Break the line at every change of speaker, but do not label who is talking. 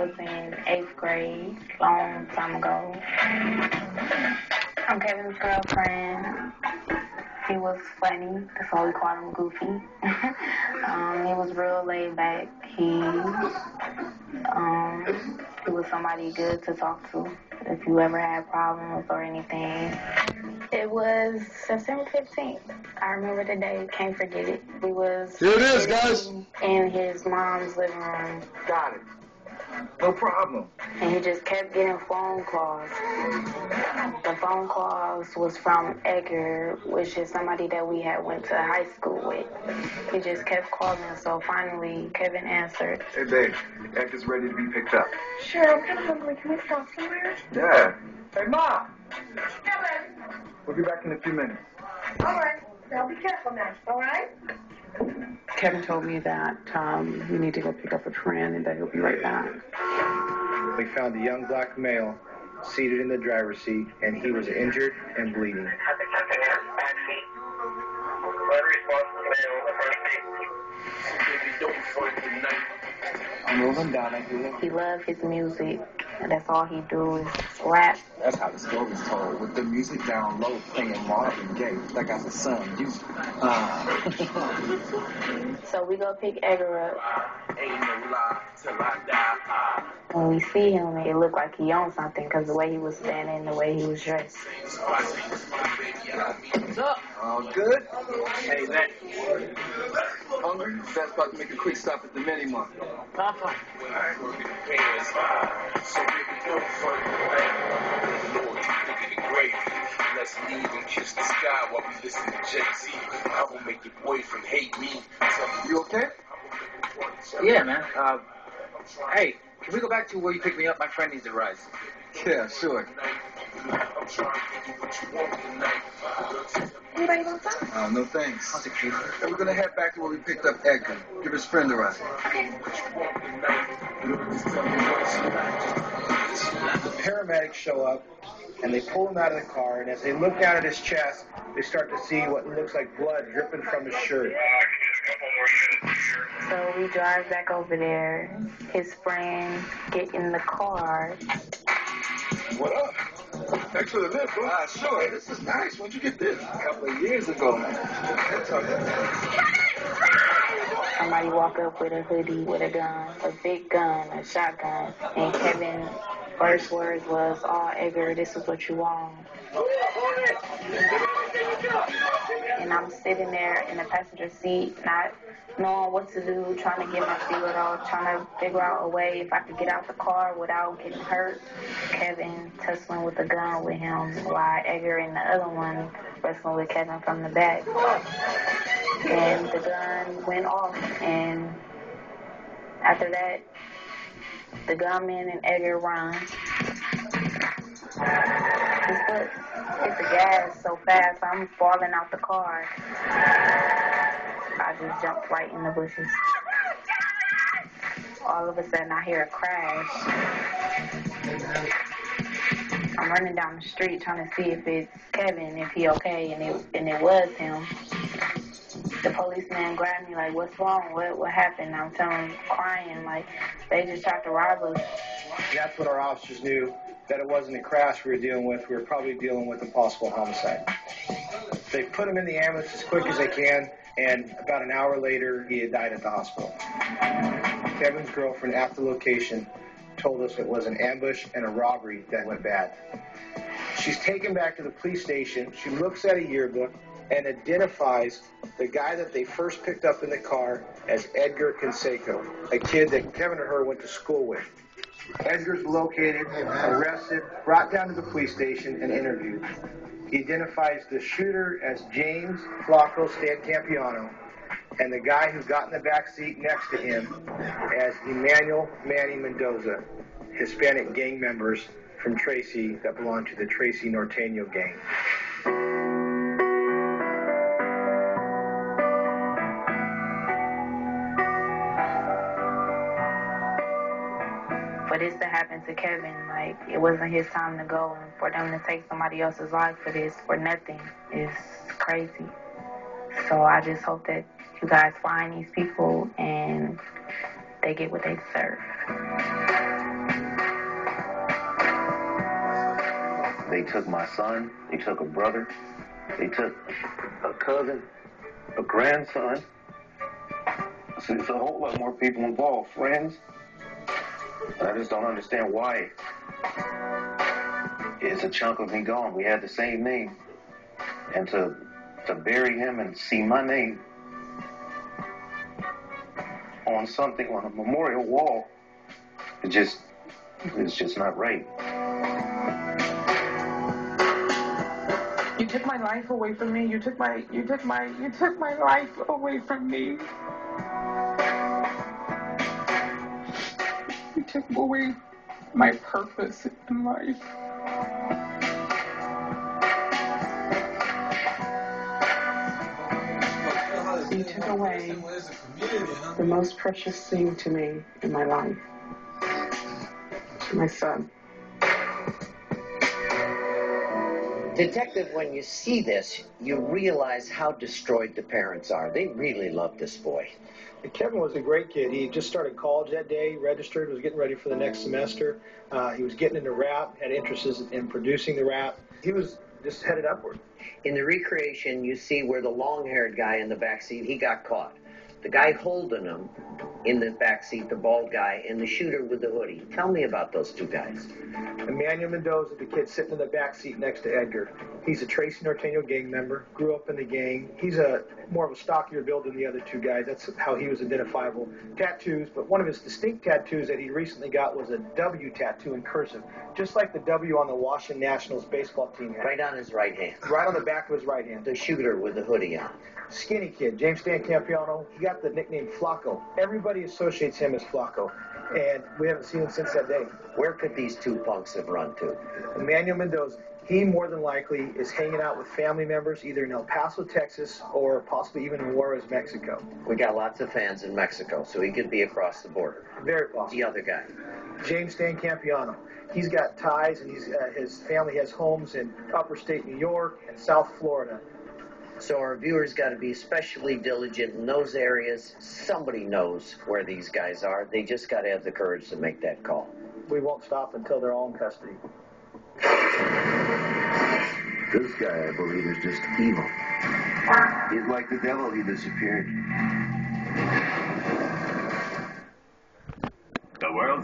was in 8th grade, long time ago. I'm Kevin's girlfriend. He was funny, that's why we called him Goofy. He was real laid back. He was somebody good to talk to if you ever had problems or anything. It was September 15th. I remember the day, can't forget it. We was
here it is, guys,
in his mom's living room.
Got it. No problem.
And he just kept getting phone calls. The phone calls was from Edgar, which is somebody that we had went to high school with. He just kept calling, so finally Kevin answered.
Hey, babe, Edgar's ready to be picked up.
Sure, I'm kind of hungry. Can we stop somewhere?
Yeah. Hey, Mom!
Kevin!
We'll be back in a few minutes.
All right. Now be careful now, all right?
Kevin told me that we need to go pick up a friend and that he'll be right back.
We found a young black male seated in the driver's seat, and he was injured and bleeding.
I'm moving down. I do.
He loved his music, and that's all he do is rap.
That's how the story's told. With the music down low, playing Marvin Gaye, like I was son.
So we go pick Edgar up.
Ain't no lie till I die.
When we see him, it looked like he owned something because the way he was standing, the way he was dressed.
What's up? All good? Hey, Nat. Hungry? Best about to make a quick stop at the mini market.
Papa.
Let's leave and kiss the sky while we listen to Jay-Z. I will make your boyfriend hate me.
You okay?
Yeah, man. Hey, can we go back to where you picked me up? My friend needs a ride.
Yeah, sure.
Anybody want some?
No thanks.
How's it, Chief?
We're gonna head back to where we picked up Edgar. Give his friend a ride.
The paramedics show up, and they pull him out of the car, and as they look down at his chest, they start to see what looks like blood dripping from his shirt.
So we drive back over there. His friends get in the car.
What up? Thanks for the lift, bro. Sure. Hey, this is nice. When'd you get this? A couple of years ago.
Somebody walk up with a hoodie, with a gun, a big gun, a shotgun, and Kevin's first words was, "Oh, Edgar, this is what you want." And I'm sitting there in the passenger seat, not knowing what to do, trying to get my feelers off, trying to figure out a way if I could get out the car without getting hurt. Kevin tussling with the gun with him, while Edgar and the other one wrestling with Kevin from the back. And the gun went off, and after that, the gunman and Edgar run. His foot hit the gas so fast, I'm falling out the car. I just jumped right in the bushes. All of a sudden, I hear a crash. I'm running down the street trying to see if it's Kevin, if he okay, and it was him. The policeman grabbed me like, "What's wrong? What happened?" I'm telling him, crying, like, they just tried to rob us.
That's what our officers knew, that it wasn't a crash we were dealing with. We were probably dealing with a possible homicide. They put him in the ambulance as quick as they can, and about an hour later, he had died at the hospital. Kevin's girlfriend at the location told us it was an ambush and a robbery that went bad. She's taken back to the police station. She looks at a yearbook and identifies the guy that they first picked up in the car as Edgar Canseco, a kid that Kevin and her went to school with. Edgar's located, arrested, brought down to the police station, and interviewed. He identifies the shooter as James Flacco Stancampiano, and the guy who got in the back seat next to him as Emmanuel Manny Mendoza, Hispanic gang members from Tracy that belong to the Tracy Norteño gang.
For this to happen to Kevin, like, it wasn't his time to go, and for them to take somebody else's life for this, for nothing, is crazy. So I just hope that you guys find these people and they get what they deserve.
They took my son, they took a brother, they took a cousin, a grandson. So there's a whole lot more people involved, friends. I just don't understand why. It's a chunk of me gone. We had the same name. And to bury him and see my name on something, on a memorial wall, it's just not right.
You took my life away from me. You took my life away from me. You took away my purpose in life. You took away the most precious thing to me in my life, my son.
Detective, when you see this, you realize how destroyed the parents are. They really love this boy.
Kevin was a great kid. He just started college that day, registered, was getting ready for the next semester. He was getting into rap, had interests in producing the rap. He was just headed upward.
In the recreation, you see where the long-haired guy in the backseat, he got caught. The guy holding him in the backseat, the bald guy, and the shooter with the hoodie. Tell me about those two guys.
Emmanuel Mendoza, the kid sitting in the backseat next to Edgar. He's a Tracy Norteño gang member, grew up in the gang. He's more of a stockier build than the other two guys. That's how he was identifiable. Tattoos, but one of his distinct tattoos that he recently got was a W tattoo in cursive, just like the W on the Washington Nationals baseball team had.
Right on his right hand.
Right on the back of his right hand.
The shooter with the hoodie on.
Skinny kid, James Stan Campiano, he got the nickname Flacco. Everybody associates him as Flacco, and we haven't seen him since that day.
Where could these two punks have run to?
Emmanuel Mendoza. He more than likely is hanging out with family members either in El Paso, Texas, or possibly even in Juarez, Mexico.
We got lots of fans in Mexico, so he could be across the border.
Very possible.
The other guy.
James Stan Campiano. He's got ties, and his family has homes in upper state New York and South Florida.
So our viewers got to be especially diligent in those areas. Somebody knows where these guys are. They just got to have the courage to make that call.
We won't stop until they're all in custody.
This guy, I believe, is just evil. He's like the devil. He disappeared.